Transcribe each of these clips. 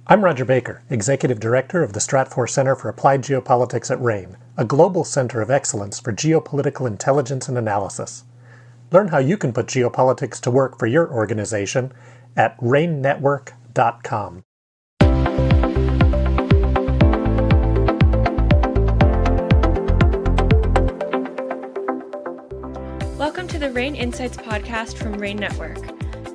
I'm Roger Baker, Executive Director of the Stratfor Center for Applied Geopolitics at RANE, a global center of excellence for geopolitical intelligence and analysis. Learn how you can put geopolitics to work for your organization at ranenetwork.com. Welcome to the RANE Insights podcast from RANE Network.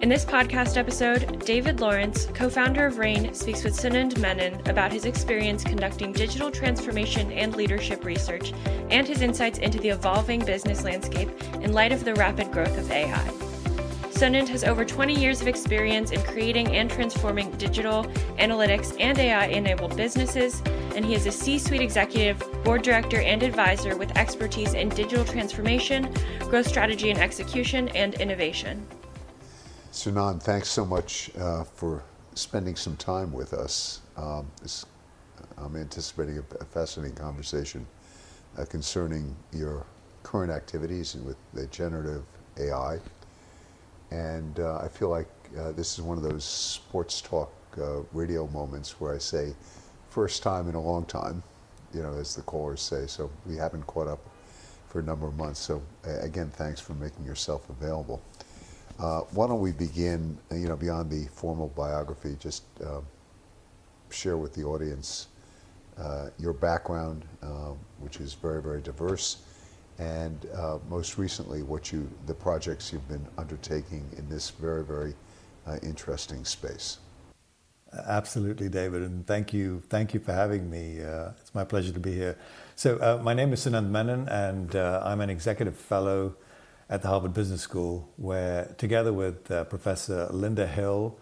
In this podcast episode, David Lawrence, co-founder of RANE, speaks with Sunand Menon about his experience conducting digital transformation and leadership research and his insights into the evolving business landscape in light of the rapid growth of AI. Sunand has over 20 years of experience in creating and transforming digital, analytics, and AI-enabled businesses, and he is a C-suite executive, board director, and advisor with expertise in digital transformation, growth strategy and execution, and innovation. Sunand, thanks so much for spending some time with us. I'm anticipating a fascinating conversation concerning your current activities with the generative AI. And I feel like this is one of those sports talk radio moments where I say, first time in a long time, as the callers say. So we haven't caught up for a number of months. So again, thanks for making yourself available. Why don't we begin, beyond the formal biography, just share with the audience your background, which is very, very diverse, and most recently the projects you've been undertaking in this very, very interesting space. Absolutely, David, and thank you for having me. It's my pleasure to be here. So my name is Sunand Menon, and I'm an executive fellow at the Harvard Business School, where together with Professor Linda Hill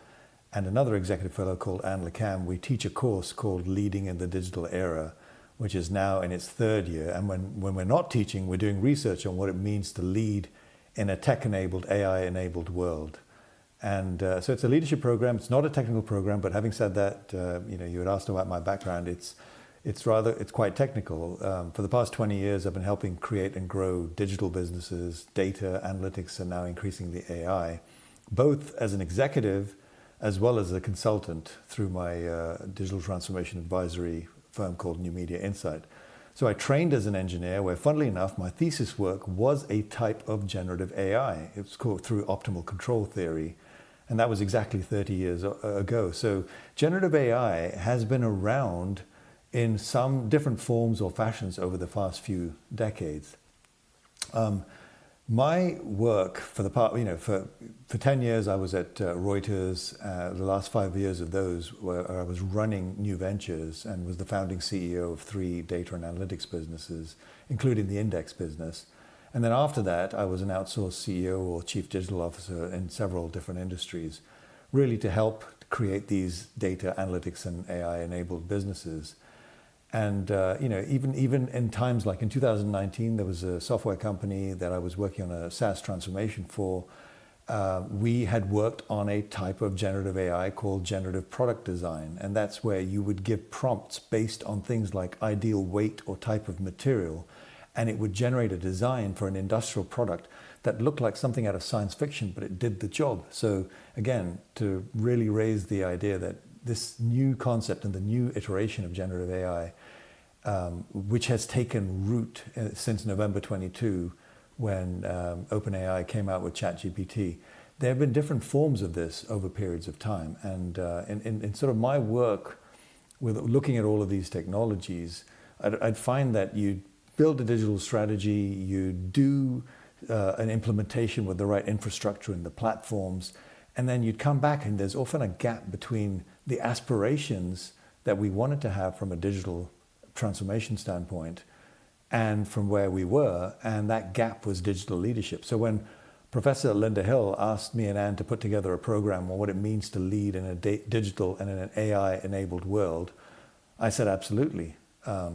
and another executive fellow called Anne LeCam, we teach a course called Leading in the Digital Era, which is now in its third year. And when we're not teaching, we're doing research on what it means to lead in a tech-enabled, AI-enabled world. And so it's a leadership program. It's not a technical program, but having said that, you had asked about my background. It's quite technical. For the past 20 years, I've been helping create and grow digital businesses, data, analytics, and now increasingly AI, both as an executive as well as a consultant through my digital transformation advisory firm called New Media Insight. So I trained as an engineer where, funnily enough, my thesis work was a type of generative AI. It was called through optimal control theory. And that was exactly 30 years ago. So generative AI has been around in some different forms or fashions over the past few decades. My work for the part, for 10 years I was at Reuters. The last 5 years of those where I was running new ventures and was the founding CEO of 3 data and analytics businesses, including the index business. And then after that, I was an outsourced CEO or chief digital officer in several different industries, really to help create these data analytics and AI-enabled businesses. And even in times like in 2019, there was a software company that I was working on a SaaS transformation for. We had worked on a type of generative AI called generative product design, and that's where you would give prompts based on things like ideal weight or type of material, and it would generate a design for an industrial product that looked like something out of science fiction, but it did the job. So again, to really raise the idea that this new concept and the new iteration of generative AI, which has taken root since November 22, when OpenAI came out with ChatGPT, there have been different forms of this over periods of time. And in sort of my work with looking at all of these technologies, I'd find that you build a digital strategy, you do an implementation with the right infrastructure and the platforms, and then you'd come back and there's often a gap between the aspirations that we wanted to have from a digital transformation standpoint and from where we were, and that gap was digital leadership. So when Professor Linda Hill asked me and Anne to put together a program on what it means to lead in a digital and in an AI-enabled world, I said absolutely,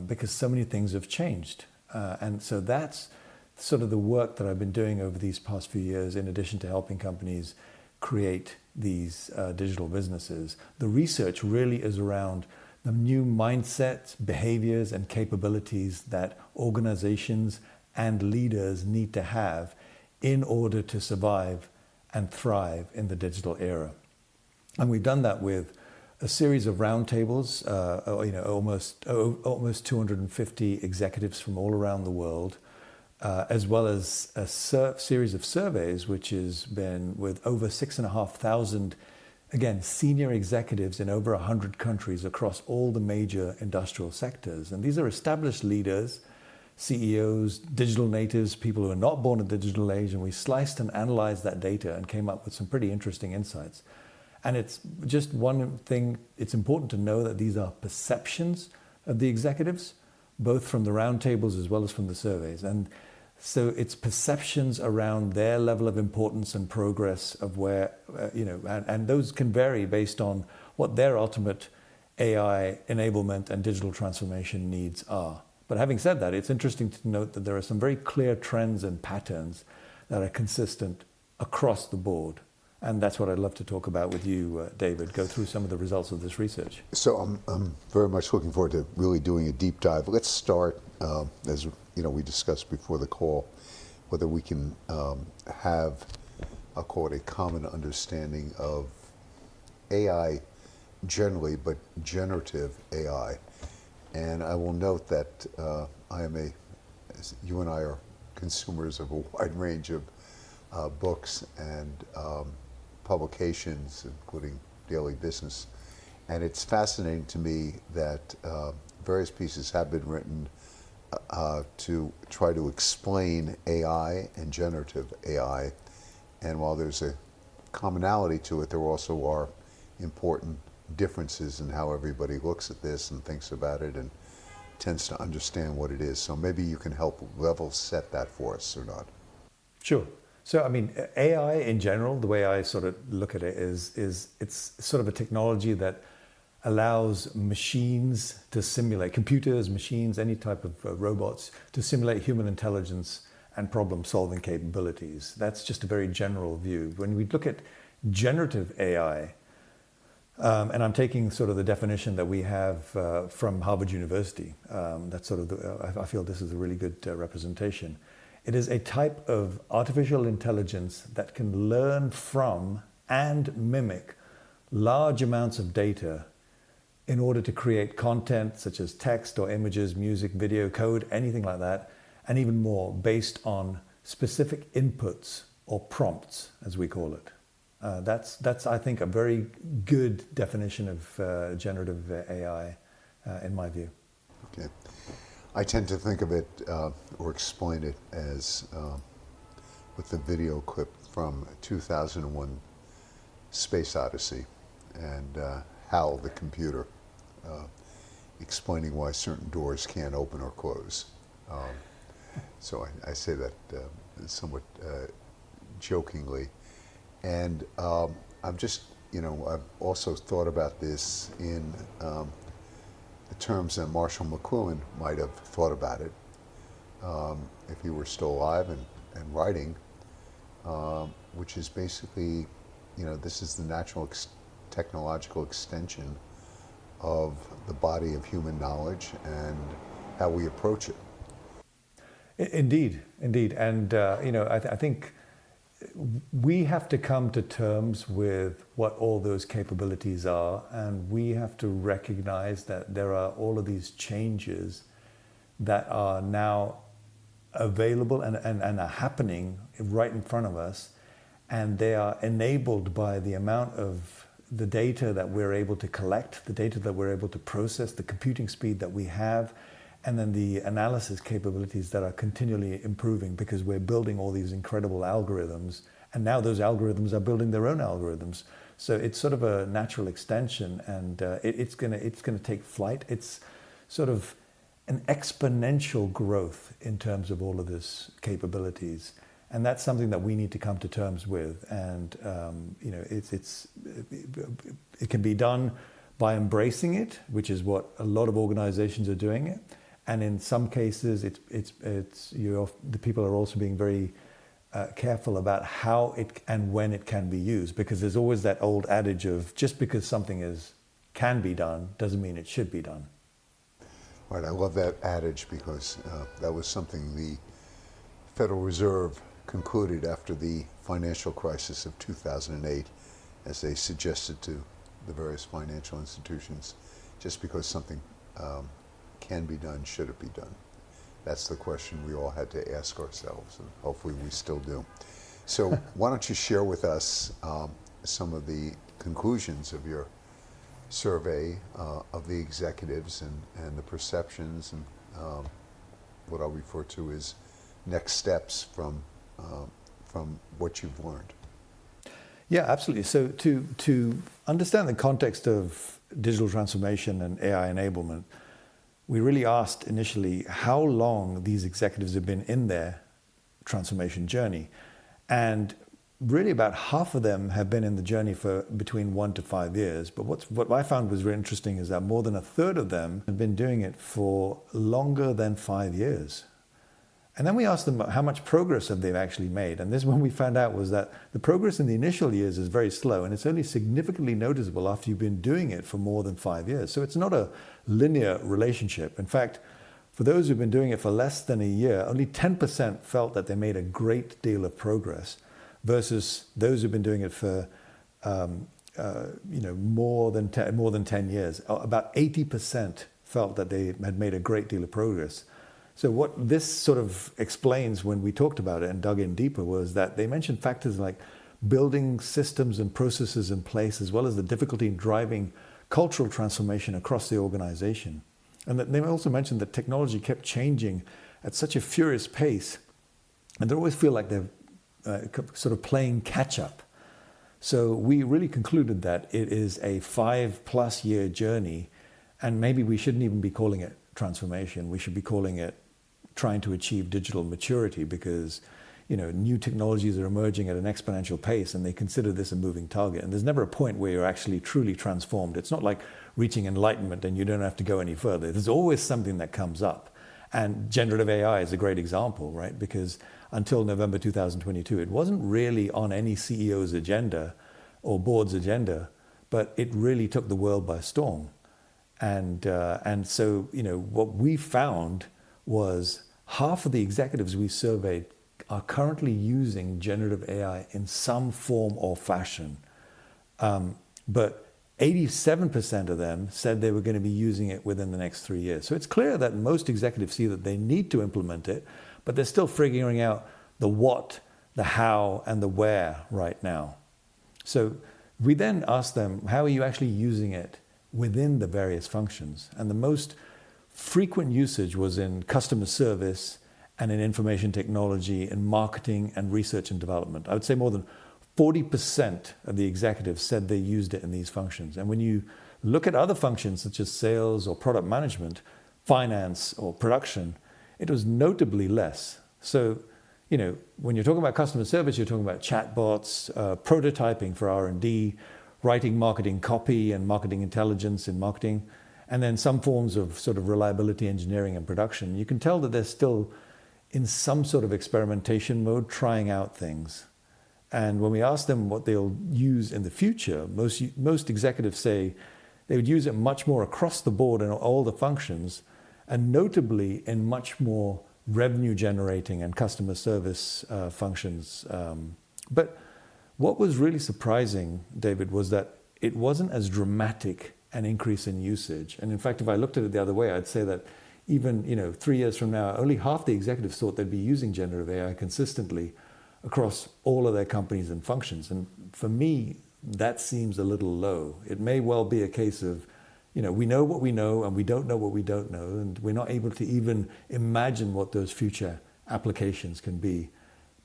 because so many things have changed. And so that's sort of the work that I've been doing over these past few years, in addition to helping companies create these digital businesses. The research really is around the new mindsets, behaviors, and capabilities that organizations and leaders need to have in order to survive and thrive in the digital era. And we've done that with a series of roundtables, almost 250 executives from all around the world, as well as a series of surveys, which has been with over 6,500, again, senior executives in over 100 countries across all the major industrial sectors. And these are established leaders, CEOs, digital natives, people who are not born in the digital age, and we sliced and analyzed that data and came up with some pretty interesting insights. And it's just one thing, it's important to know that these are perceptions of the executives, both from the roundtables as well as from the surveys. And so it's perceptions around their level of importance and progress of where, and those can vary based on what their ultimate AI enablement and digital transformation needs are. But having said that, it's interesting to note that there are some very clear trends and patterns that are consistent across the board. And that's what I'd love to talk about with you, David, go through some of the results of this research. So I'm very much looking forward to really doing a deep dive. Let's start, as we discussed before the call, whether we can have, I'll call it a common understanding of AI generally, but generative AI. And I will note that you and I are consumers of a wide range of books and publications, including Daily Business. And it's fascinating to me that various pieces have been written to try to explain AI and generative AI. And while there's a commonality to it, there also are important differences in how everybody looks at this and thinks about it and tends to understand what it is. So maybe you can help level set that for us or not. Sure. So, I mean, AI in general, the way I sort of look at it is it's sort of a technology that allows machines to simulate, computers, machines, any type of robots, to simulate human intelligence and problem-solving capabilities. That's just a very general view. When we look at generative AI, and I'm taking sort of the definition that we have from Harvard University. That's sort of I feel this is a really good representation. It is a type of artificial intelligence that can learn from and mimic large amounts of data in order to create content such as text or images, music, video, code, anything like that, and even more based on specific inputs or prompts, as we call it. That's I think, a very good definition of generative AI, in my view. Okay. I tend to think of it or explain it as with the video clip from 2001 Space Odyssey and HAL the computer explaining why certain doors can't open or close. So I say that somewhat jokingly. And I've just, I've also thought about this in the terms that Marshall McLuhan might have thought about it if he were still alive and writing, which is basically, this is the natural technological extension of the body of human knowledge and how we approach it. Indeed. And, I think we have to come to terms with what all those capabilities are, and we have to recognize that there are all of these changes that are now available and are happening right in front of us, and they are enabled by the amount of the data that we're able to collect, the data that we're able to process, the computing speed that we have, and then the analysis capabilities that are continually improving because we're building all these incredible algorithms, and now those algorithms are building their own algorithms. So it's sort of a natural extension, and it's gonna take flight. It's sort of an exponential growth in terms of all of this capabilities, and that's something that we need to come to terms with. And it can be done by embracing it, which is what a lot of organizations are doing it. And in some cases, the people are also being very careful about how it and when it can be used, because there's always that old adage of just because something can be done doesn't mean it should be done. Right, I love that adage because that was something the Federal Reserve concluded after the financial crisis of 2008, as they suggested to the various financial institutions, just because something can be done, should it be done? That's the question we all had to ask ourselves, and hopefully we still do. So why don't you share with us some of the conclusions of your survey of the executives and the perceptions and what I'll refer to as next steps from what you've learned. Yeah, absolutely. So to understand the context of digital transformation and AI enablement, we really asked initially how long these executives have been in their transformation journey. And really about half of them have been in the journey for between 1 to 5 years. But what I found was really interesting is that more than a third of them have been doing it for longer than 5 years. And then we asked them how much progress have they actually made. And this one we found out was that the progress in the initial years is very slow, and it's only significantly noticeable after you've been doing it for more than 5 years. So it's not a linear relationship. In fact, for those who've been doing it for less than a year, only 10% felt that they made a great deal of progress, versus those who've been doing it for more than 10 years. About 80% felt that they had made a great deal of progress. So what this sort of explains when we talked about it and dug in deeper was that they mentioned factors like building systems and processes in place, as well as the difficulty in driving cultural transformation across the organization. And that they also mentioned that technology kept changing at such a furious pace, and they always feel like they're sort of playing catch up. So we really concluded that it is a 5+ year journey, and maybe we shouldn't even be calling it transformation. We should be calling it trying to achieve digital maturity, because new technologies are emerging at an exponential pace, and they consider this a moving target. And there's never a point where you're actually truly transformed. It's not like reaching enlightenment and you don't have to go any further. There's always something that comes up. And generative AI is a great example, right? Because until November 2022, it wasn't really on any CEO's agenda or board's agenda, but it really took the world by storm. And so what we found was half of the executives we surveyed are currently using generative AI in some form or fashion. But 87% of them said they were going to be using it within the next 3 years. So it's clear that most executives see that they need to implement it, but they're still figuring out the what, the how, and the where right now. So we then asked them, how are you actually using it within the various functions? And the most frequent usage was in customer service and in information technology and marketing and research and development. I would say more than 40% of the executives said they used it in these functions. And when you look at other functions such as sales or product management, finance or production, it was notably less. So, when you're talking about customer service, you're talking about chatbots, prototyping for R&D, writing marketing copy and marketing intelligence in marketing, and then some forms of sort of reliability engineering and production. You can tell that they're still in some sort of experimentation mode, trying out things. And when we ask them what they'll use in the future, most executives say they would use it much more across the board in all the functions, and notably in much more revenue generating and customer service functions. But what was really surprising, David, was that it wasn't as dramatic an increase in usage. And in fact, if I looked at it the other way, I'd say that even 3 years from now, only half the executives thought they'd be using generative AI consistently across all of their companies and functions. And for me, that seems a little low. It may well be a case of, we know what we know and we don't know what we don't know, and we're not able to even imagine what those future applications can be,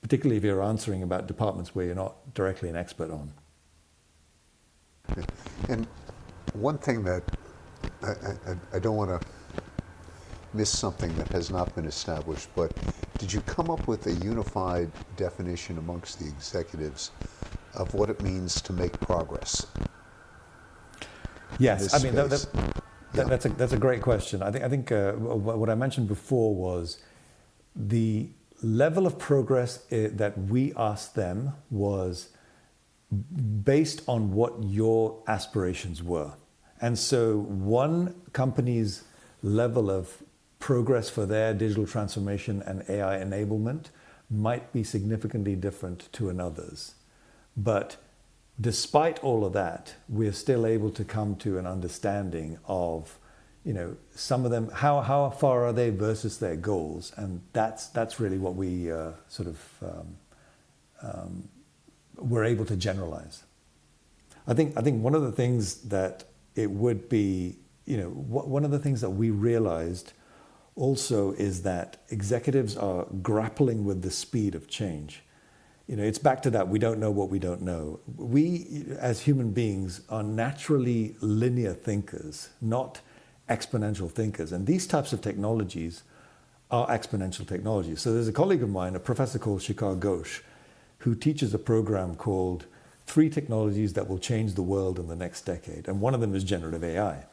particularly if you're answering about departments where you're not directly an expert on. And one thing that I don't want to miss something that has not been established, but did you come up with a unified definition amongst the executives of what it means to make progress? Yes, I mean that's a great question. I think what I mentioned before was the level of progress that we asked them was based on what your aspirations were. And so one company's level of progress for their digital transformation and AI enablement might be significantly different to another's. But despite all of that, we're still able to come to an understanding of, some of them, how far are they versus their goals, and that's really what we we're able to generalize. I think one of the things that it would be, one of the things that we realized also is that executives are grappling with the speed of change. It's back to that, we don't know what we don't know. We, as human beings, are naturally linear thinkers, not exponential thinkers. And these types of technologies are exponential technologies. So there's a colleague of mine, a professor called Shikhar Ghosh, who teaches a program called 3 Technologies That Will Change the World in the Next Decade. And one of them is generative AI.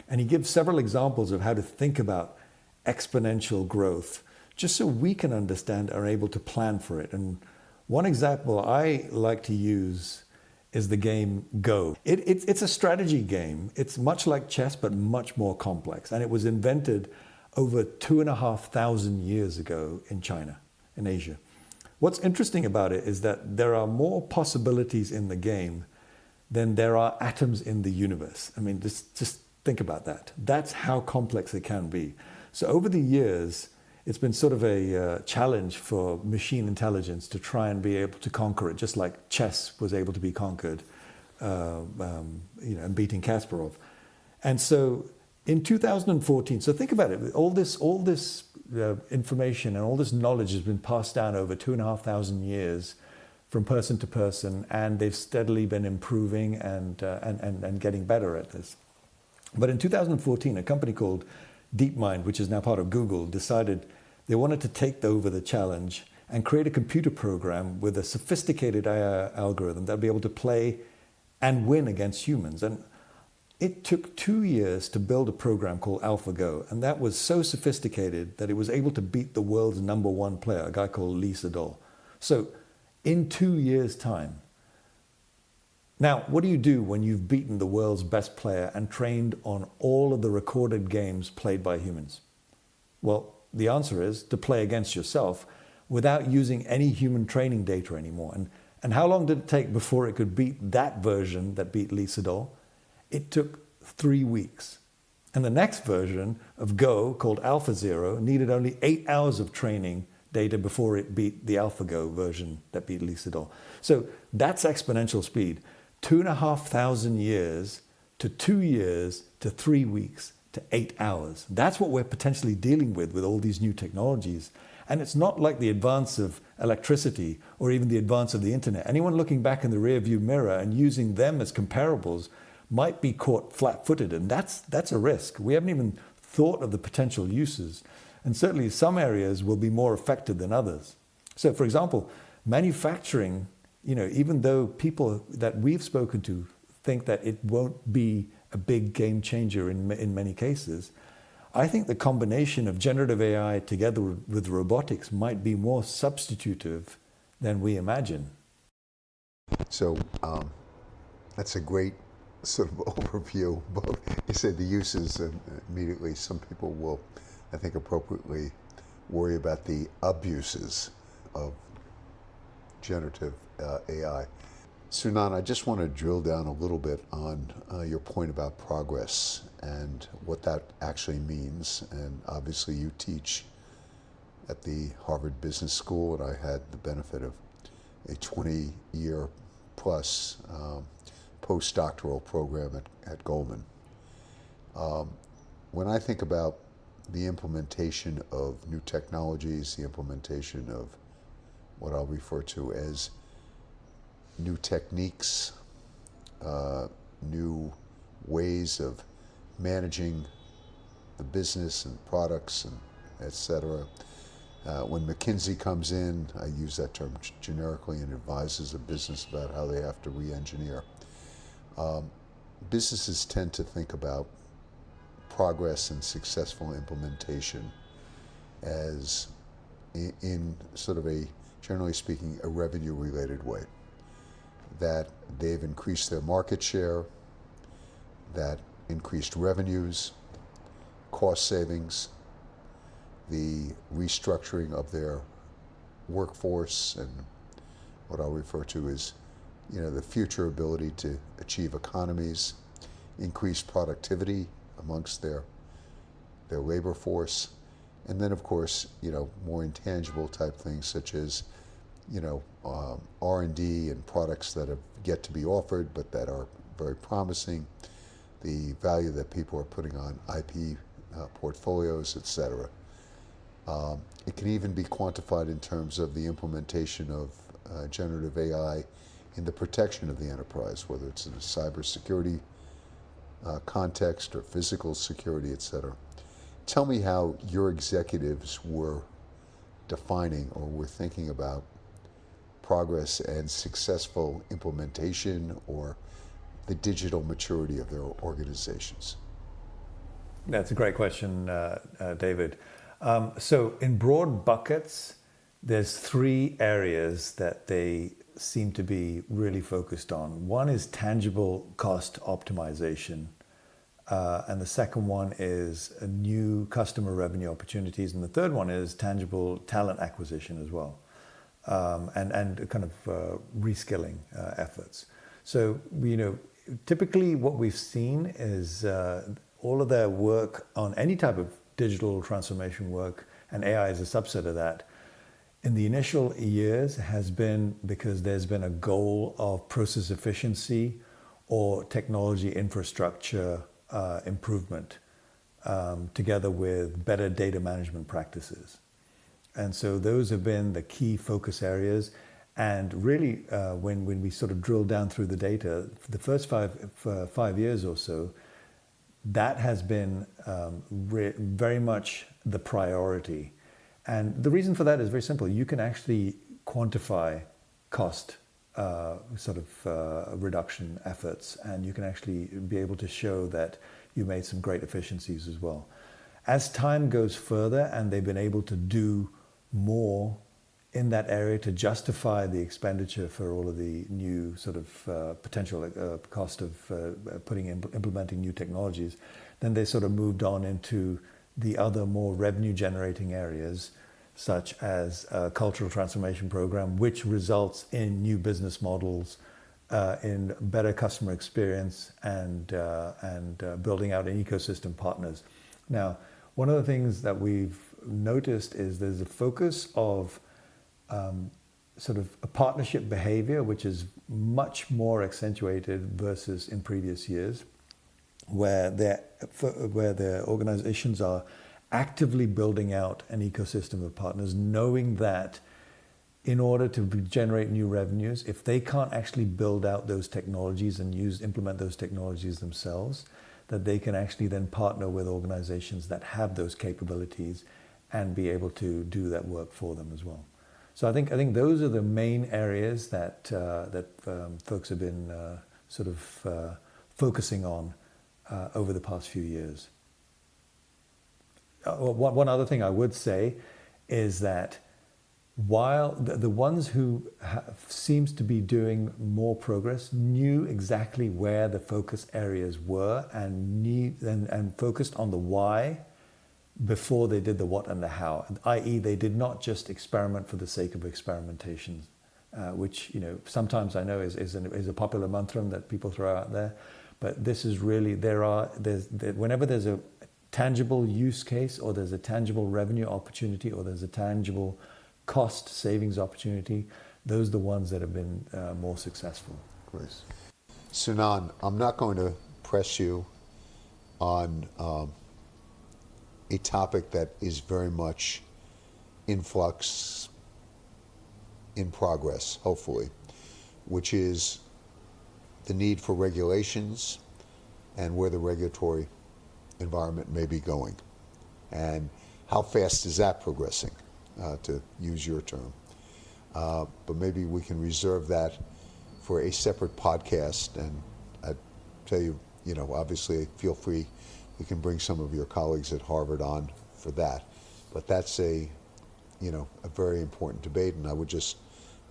And he gives several examples of how to think about exponential growth, just so we can understand and are able to plan for it. And one example I like to use is the game Go. It's a strategy game. It's much like chess, but much more complex. And it was invented over 2,500 years ago in China, in Asia. What's interesting about it is that there are more possibilities in the game than there are atoms in the universe. I mean, just think about that. That's how complex it can be. So over the years, it's been sort of a challenge for machine intelligence to try and be able to conquer it, just like chess was able to be conquered, and beating Kasparov. And so in 2014, so think about it, all this information and all this knowledge has been passed down over 2,500 years from person to person, and they've steadily been improving and getting better at this. But in 2014, a company called DeepMind, which is now part of Google, decided they wanted to take over the challenge and create a computer program with a sophisticated AI algorithm that would be able to play and win against humans. And it took 2 years to build a program called AlphaGo, and that was so sophisticated that it was able to beat the world's #1 player, a guy called Lee Sedol. So in 2 years' time. Now, what do you do when you've beaten the world's best player and trained on all of the recorded games played by humans? Well, the answer is to play against yourself without using any human training data anymore. And how long did it take before it could beat that version that beat Lee Sedol? It took 3 weeks. And the next version of Go, called AlphaZero, needed only 8 hours of training data before it beat the AlphaGo version that beat Lee Sedol. So that's exponential speed. 2,500 years to 2 years to 3 weeks to 8 hours. That's what we're potentially dealing with all these new technologies. And it's not like the advance of electricity or even the advance of the internet. Anyone looking back in the rearview mirror and using them as comparables might be caught flat-footed, and that's a risk. We haven't even thought of the potential uses. And certainly some areas will be more affected than others. So for example, manufacturing, even though people that we've spoken to think that it won't be a big game changer in many cases, I think the combination of generative AI together with robotics might be more substitutive than we imagine. So that's a great sort of overview. Both you said the uses, and immediately some people will, I think appropriately, worry about the abuses of generative AI. Sunand, I just want to drill down a little bit on your point about progress and what that actually means. And obviously you teach at the Harvard Business School, and I had the benefit of a 20-year plus postdoctoral program at Goldman. When I think about the implementation of new technologies, the implementation of what I'll refer to as new techniques, new ways of managing the business and products, and et cetera. When McKinsey comes in, I use that term generically, and advises a business about how they have to re-engineer. Businesses tend to think about progress and successful implementation as in sort of a, generally speaking, a revenue-related way. That they've increased their market share, that increased revenues, cost savings, the restructuring of their workforce, and what I'll refer to as the future ability to achieve economies, increase productivity amongst their labor force, and then of course, more intangible type things such as, R&D and products that have yet to be offered but that are very promising, the value that people are putting on IP portfolios, etc. It can even be quantified in terms of the implementation of generative AI in the protection of the enterprise, whether it's in a cybersecurity context or physical security, etc. Tell me how your executives were defining or were thinking about progress and successful implementation or the digital maturity of their organizations. That's a great question, David. So in broad buckets, there's three areas that they seem to be really focused on. One is tangible cost optimization. And the second one is new customer revenue opportunities. And the third one is tangible talent acquisition as well. And kind of reskilling efforts. So, typically what we've seen is all of their work on any type of digital transformation work, and AI is a subset of that, in the initial years has been because there's been a goal of process efficiency or technology infrastructure improvement together with better data management practices. And so those have been the key focus areas. And really, when we sort of drill down through the data, for the first 5 years or so, that has been very much the priority. And the reason for that is very simple. You can actually quantify cost reduction efforts, and you can actually be able to show that you made some great efficiencies as well. As time goes further and they've been able to do more in that area to justify the expenditure for all of the new sort of potential cost of implementing new technologies, then they sort of moved on into the other more revenue generating areas, such as a cultural transformation program, which results in new business models, in better customer experience, and building out an ecosystem partners. Now, one of the things that we've noticed is there's a focus of sort of a partnership behavior, which is much more accentuated versus in previous years, where the organizations are actively building out an ecosystem of partners, knowing that in order to generate new revenues, if they can't actually build out those technologies and implement those technologies themselves, that they can actually then partner with organizations that have those capabilities and be able to do that work for them as well. So I think those are the main areas that folks have been focusing on over the past few years. One other thing I would say is that while the ones who seems to be doing more progress knew exactly where the focus areas were and focused on the why before they did the what and the how, i.e. they did not just experiment for the sake of experimentation, which sometimes I know is a popular mantra that people throw out there, but this is really whenever there's a tangible use case, or there's a tangible revenue opportunity, or there's a tangible cost savings opportunity, those are the ones that have been more successful. Great. Sunand, I'm not going to press you on a topic that is very much in flux, in progress, hopefully, which is the need for regulations and where the regulatory environment may be going, and how fast is that progressing, to use your term. But maybe we can reserve that for a separate podcast, and I tell you, obviously feel free, you can bring some of your colleagues at Harvard on for that. But that's a very important debate, and I would just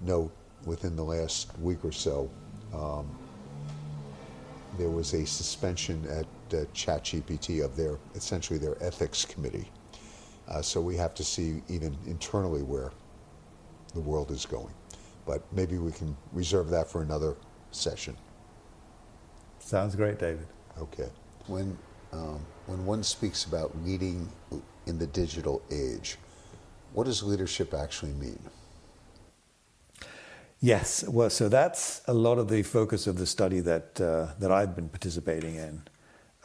note within the last week or so, there was a suspension at ChatGPT of their ethics committee. So we have to see even internally where the world is going. But maybe we can reserve that for another session. Sounds great, David. Okay. When one speaks about leading in the digital age, what does leadership actually mean? Yes, well, so that's a lot of the focus of the study that I've been participating in.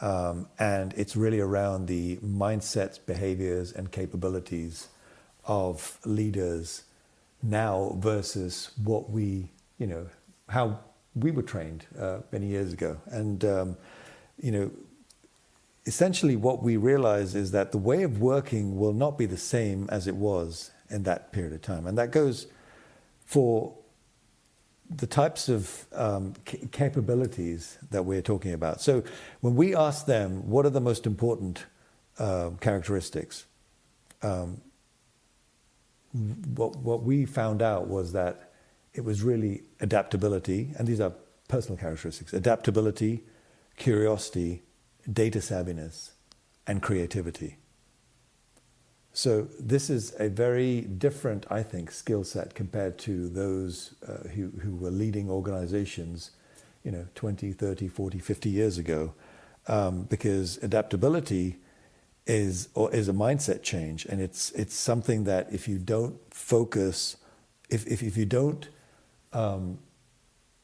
And it's really around the mindsets, behaviors, and capabilities of leaders now versus what how we were trained many years ago. And, essentially what we realize is that the way of working will not be the same as it was in that period of time. And that goes for the types of capabilities that we're talking about. So when we asked them, what are the most important characteristics? What we found out was that it was really adaptability, and these are personal characteristics: adaptability, curiosity, data savviness, and creativity. So this is a very different, I think, skill set compared to those who were leading organizations, 20, 30, 40, 50 years ago, because adaptability is a mindset change, and it's something that if you don't focus, if you don't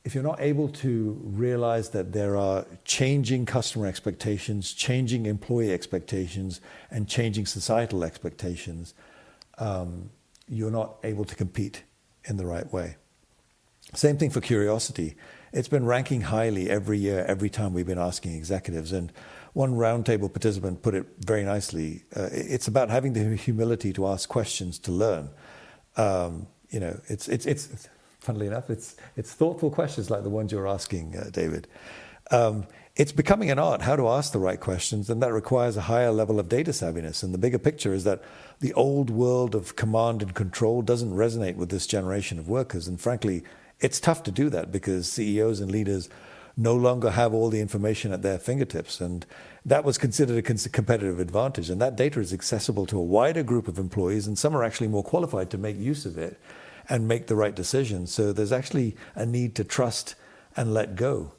if you're not able to realize that there are changing customer expectations, changing employee expectations, and changing societal expectations, you're not able to compete in the right way. Same thing for curiosity. It's been ranking highly every year, every time we've been asking executives. And one roundtable participant put it very nicely. It's about having the humility to ask questions to learn. It's funnily enough, it's thoughtful questions like the ones you're asking, David. It's becoming an art how to ask the right questions, and that requires a higher level of data savviness. And the bigger picture is that the old world of command and control doesn't resonate with this generation of workers. And frankly, it's tough to do that because CEOs and leaders no longer have all the information at their fingertips. And that was considered a competitive advantage. And that data is accessible to a wider group of employees, and some are actually more qualified to make use of it and make the right decisions. So there's actually a need to trust and let go.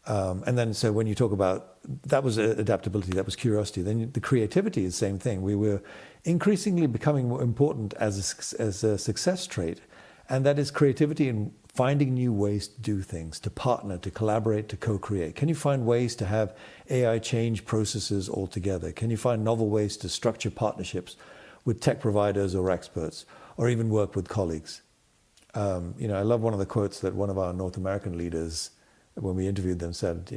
And then, so when you talk about, that was adaptability, that was curiosity. Then the creativity is the same thing. We were increasingly becoming more important as a success trait. And that is creativity in finding new ways to do things, to partner, to collaborate, to co-create. Can you find ways to have AI change processes altogether? Can you find novel ways to structure partnerships with tech providers or experts, or even work with colleagues? I love one of the quotes that one of our North American leaders, when we interviewed them, said,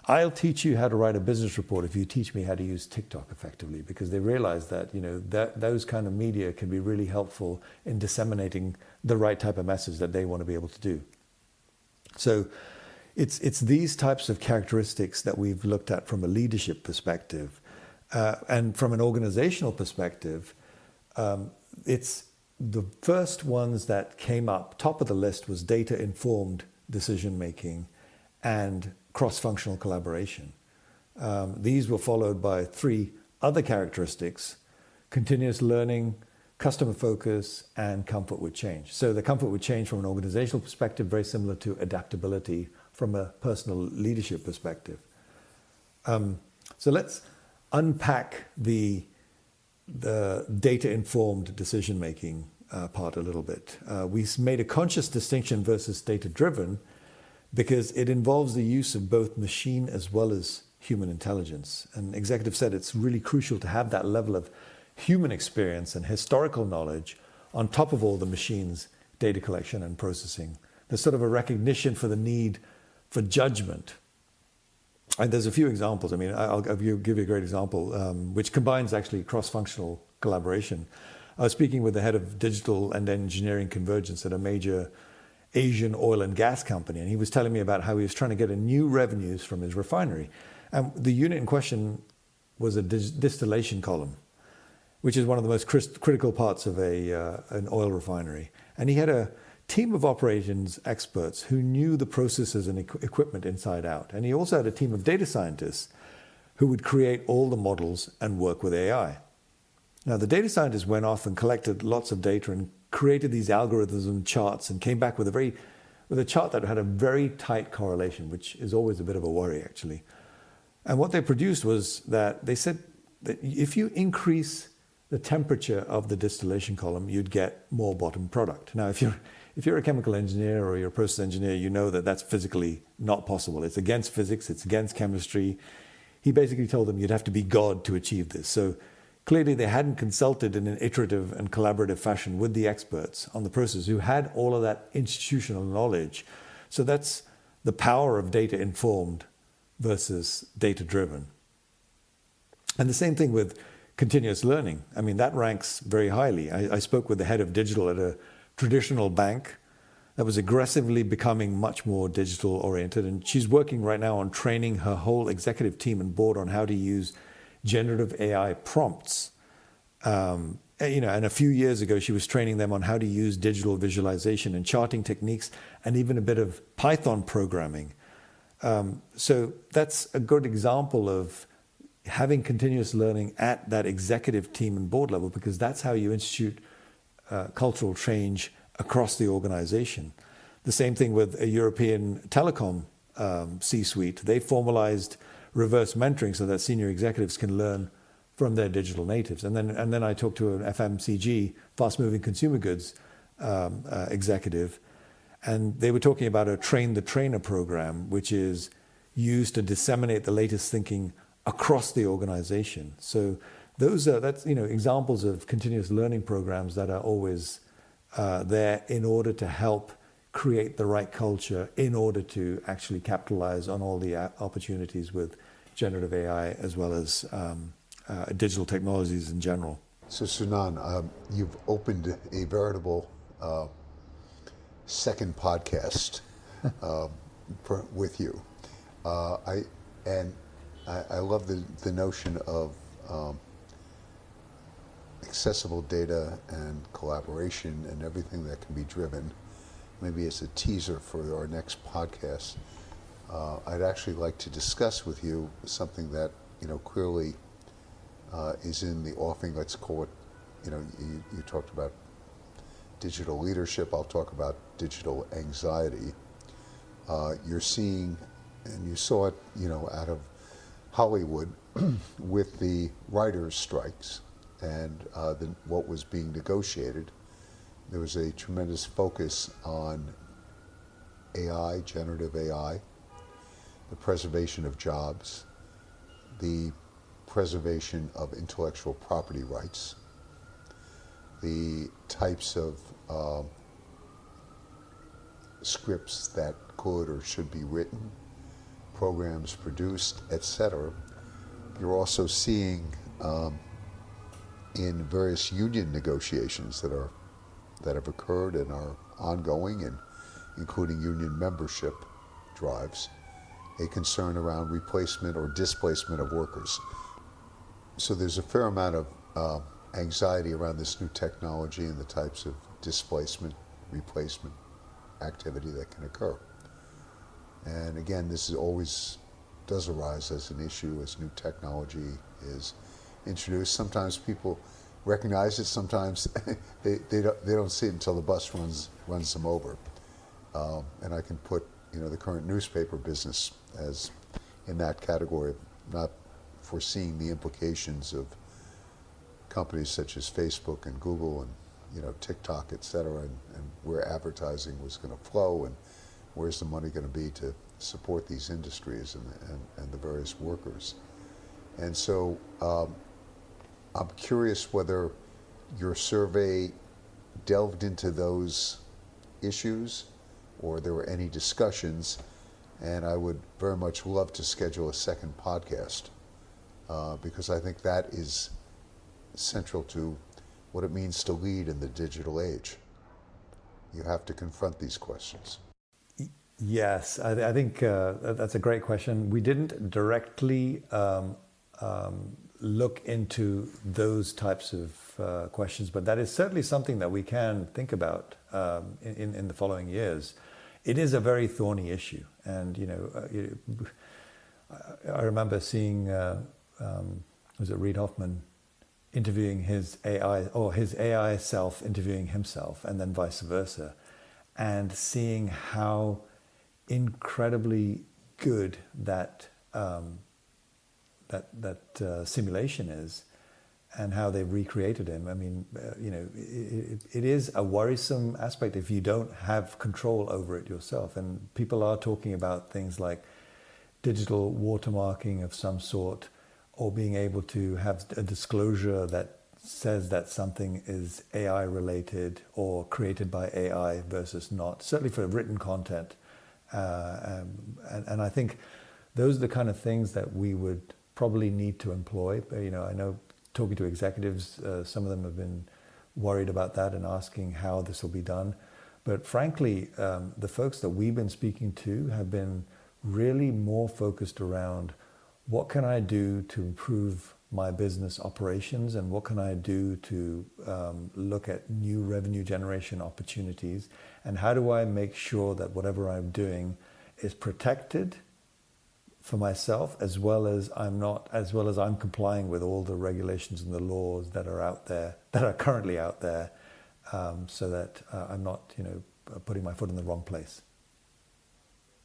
I'll teach you how to write a business report if you teach me how to use TikTok effectively, because they realized that, those kind of media can be really helpful in disseminating the right type of message that they want to be able to do. So it's these types of characteristics that we've looked at from a leadership perspective. And from an organizational perspective, it's the first ones that came up, top of the list, was data-informed decision-making and cross-functional collaboration. These were followed by 3 other characteristics: continuous learning, customer focus, and comfort with change. So the comfort with change from an organizational perspective, very similar to adaptability from a personal leadership perspective. So let's unpack the data-informed decision-making part a little bit. We made a conscious distinction versus data-driven because it involves the use of both machine as well as human intelligence. And executive said it's really crucial to have that level of human experience and historical knowledge on top of all the machine's data collection and processing. There's sort of a recognition for the need for judgment. And there's a few examples. I mean, I'll give you a great example, which combines actually cross-functional collaboration. I was speaking with the head of digital and engineering convergence at a major Asian oil and gas company, and he was telling me about how he was trying to get a new revenues from his refinery. And the unit in question was a distillation column, which is one of the most critical parts of an oil refinery. And he had a team of operations experts who knew the processes and equipment inside out. And he also had a team of data scientists who would create all the models and work with AI. Now, the data scientists went off and collected lots of data and created these algorithms and charts and came back with a very with a chart that had a very tight correlation, which is always a bit of a worry, actually. And what they produced was that they said that if you increase the temperature of the distillation column, you'd get more bottom product. Now, if you're a chemical engineer or you're a process engineer, you know that that's physically not possible. It's against physics, it's against chemistry. He basically told them you'd have to be God to achieve this. So clearly they hadn't consulted in an iterative and collaborative fashion with the experts on the process who had all of that institutional knowledge. So that's the power of data-informed versus data-driven. And the same thing with continuous learning. I mean, that ranks very highly. I spoke with the head of digital at a traditional bank that was aggressively becoming much more digital oriented. And she's working right now on training her whole executive team and board on how to use generative AI prompts. And a few years ago, she was training them on how to use digital visualization and charting techniques and even a bit of Python programming. So that's a good example of having continuous learning at that executive team and board level, because that's how you institute cultural change across the organization. The same thing with a European telecom C-suite. They formalized reverse mentoring so that senior executives can learn from their digital natives. And then I talked to an FMCG, fast-moving consumer goods executive, and they were talking about a train the trainer program, which is used to disseminate the latest thinking across the organization. So that's examples of continuous learning programs that are always there in order to help create the right culture in order to actually capitalize on all the opportunities with generative AI as well as digital technologies in general. So Sunand, you've opened a veritable second podcast with you. I love the notion of accessible data and collaboration and everything that can be driven. Maybe as a teaser for our next podcast, I'd actually like to discuss with you something that clearly is in the offing. Let's call it. You talked about digital leadership. I'll talk about digital anxiety. You're seeing, and you saw it, out of Hollywood with the writers' strikes and what was being negotiated. There was a tremendous focus on AI, generative AI, the preservation of jobs, the preservation of intellectual property rights, the types of scripts that could or should be written, programs produced, etc. You're also seeing in various union negotiations that have occurred and are ongoing, and including union membership drives, a concern around replacement or displacement of workers. So there's a fair amount of anxiety around this new technology and the types of displacement, replacement activity that can occur. And again, this is always does arise as an issue as new technology is introduced. Sometimes people recognize it, sometimes they don't see it until the bus runs them over. And I can put the current newspaper business as in that category of not foreseeing the implications of companies such as Facebook and Google and TikTok, et cetera, and where advertising was going to flow and where's the money going to be to support these industries and the various workers. And so I'm curious whether your survey delved into those issues or there were any discussions, and I would very much love to schedule a second podcast because I think that is central to what it means to lead in the digital age. You have to confront these questions. Yes, I think that's a great question. We didn't directly look into those types of questions, but that is certainly something that we can think about in the following years. It is a very thorny issue, and I remember seeing was it Reid Hoffman interviewing his AI, or his AI self interviewing himself, and then vice versa. and seeing how incredibly good that simulation is, and how they've recreated him. I mean, it is a worrisome aspect if you don't have control over it yourself. And people are talking about things like digital watermarking of some sort, or being able to have a disclosure that says that something is AI related or created by AI versus not, certainly for written content. And I think those are the kind of things that we would probably need to employ. I know talking to executives, some of them have been worried about that and asking how this will be done. But frankly, the folks that we've been speaking to have been really more focused around what can I do to improve my business operations, and what can I do to look at new revenue generation opportunities, and how do I make sure that whatever I'm doing is protected for myself, as well as I'm complying with all the regulations and the laws that are out there, that are currently out there, so that I'm not, putting my foot in the wrong place.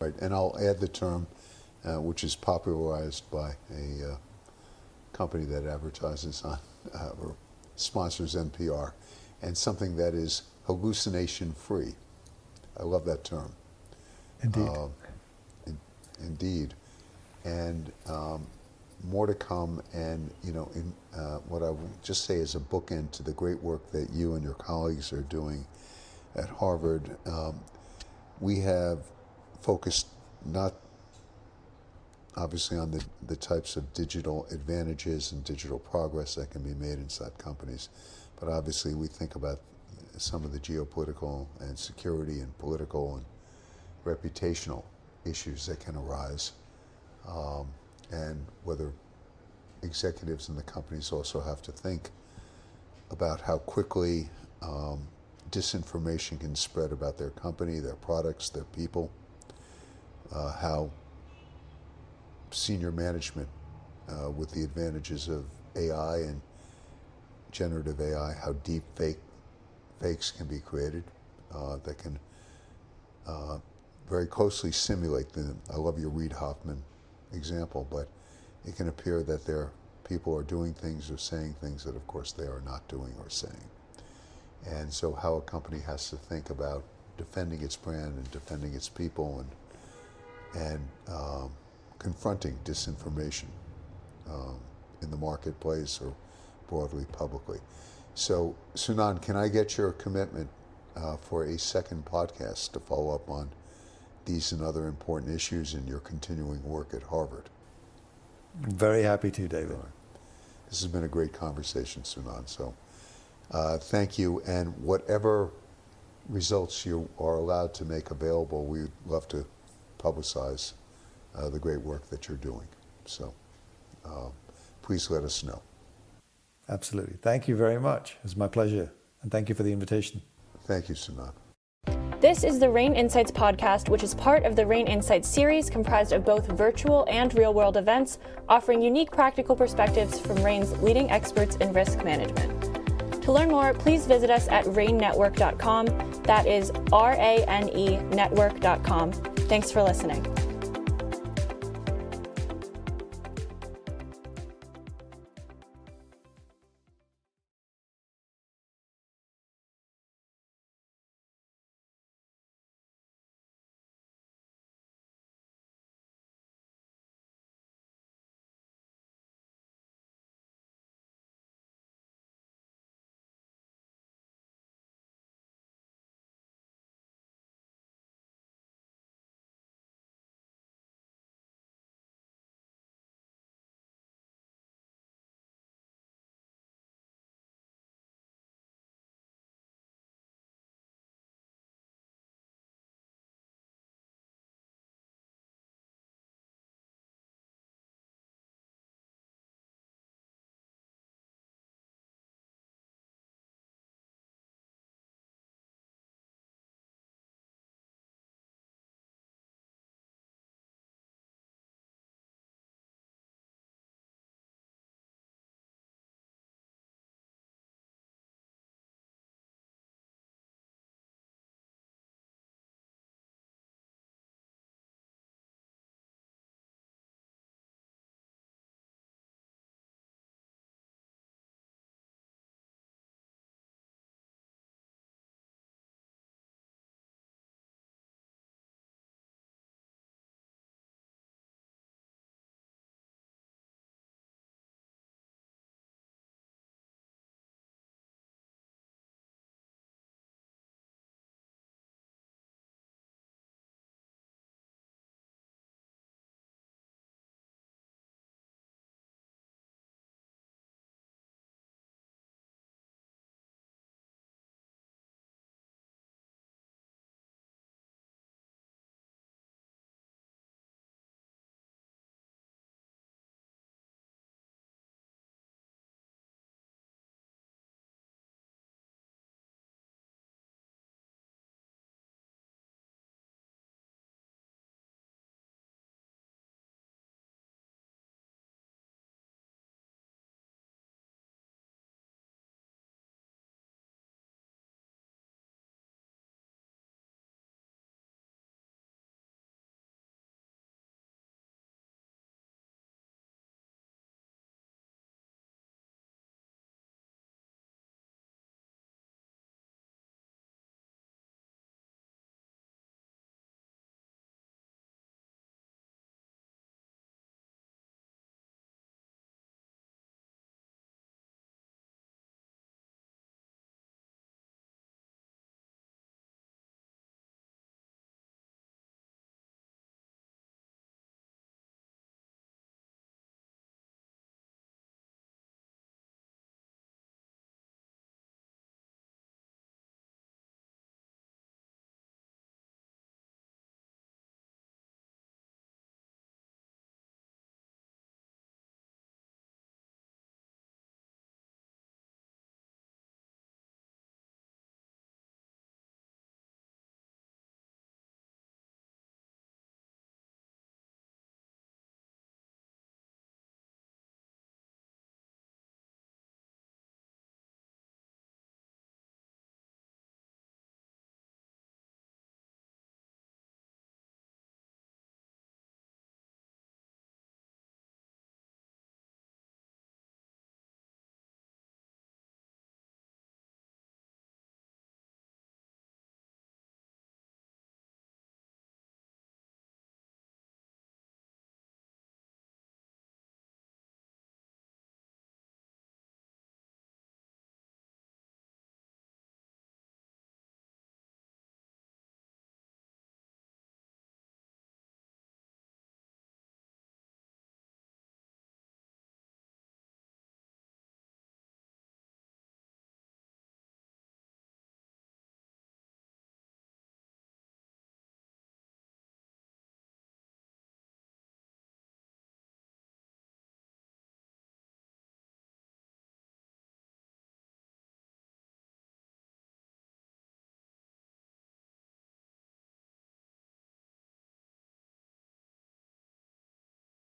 Right, and I'll add the term, which is popularized by a company that advertises on or sponsors NPR, and something that is hallucination-free. I love that term. Indeed. Indeed. And more to come. And what I will just say is a bookend to the great work that you and your colleagues are doing at Harvard. We have focused not obviously on the types of digital advantages and digital progress that can be made inside companies, but obviously we think about some of the geopolitical and security and political and reputational issues that can arise, and whether executives in the companies also have to think about how quickly disinformation can spread about their company, their products, their people, how senior management, with the advantages of AI and generative AI, how deep fakes can be created that can very closely simulate them. I love your Reid Hoffman example, but it can appear that people are doing things or saying things that of course they are not doing or saying. And so how a company has to think about defending its brand and defending its people and confronting disinformation in the marketplace or broadly publicly. So Sunand, can I get your commitment for a second podcast to follow up on these and other important issues in your continuing work at Harvard? Very happy to, David. This has been a great conversation, Sunand. So thank you. And whatever results you are allowed to make available, we'd love to publicize the great work that you're doing. So please let us know. Absolutely. Thank you very much. It's my pleasure. And thank you for the invitation. Thank you, Sunand. This is the RANE Insights podcast, which is part of the RANE Insights series comprised of both virtual and real-world events, offering unique practical perspectives from RANE's leading experts in risk management. To learn more, please visit us at ranenetwork.com. That is RANE network.com. Thanks for listening.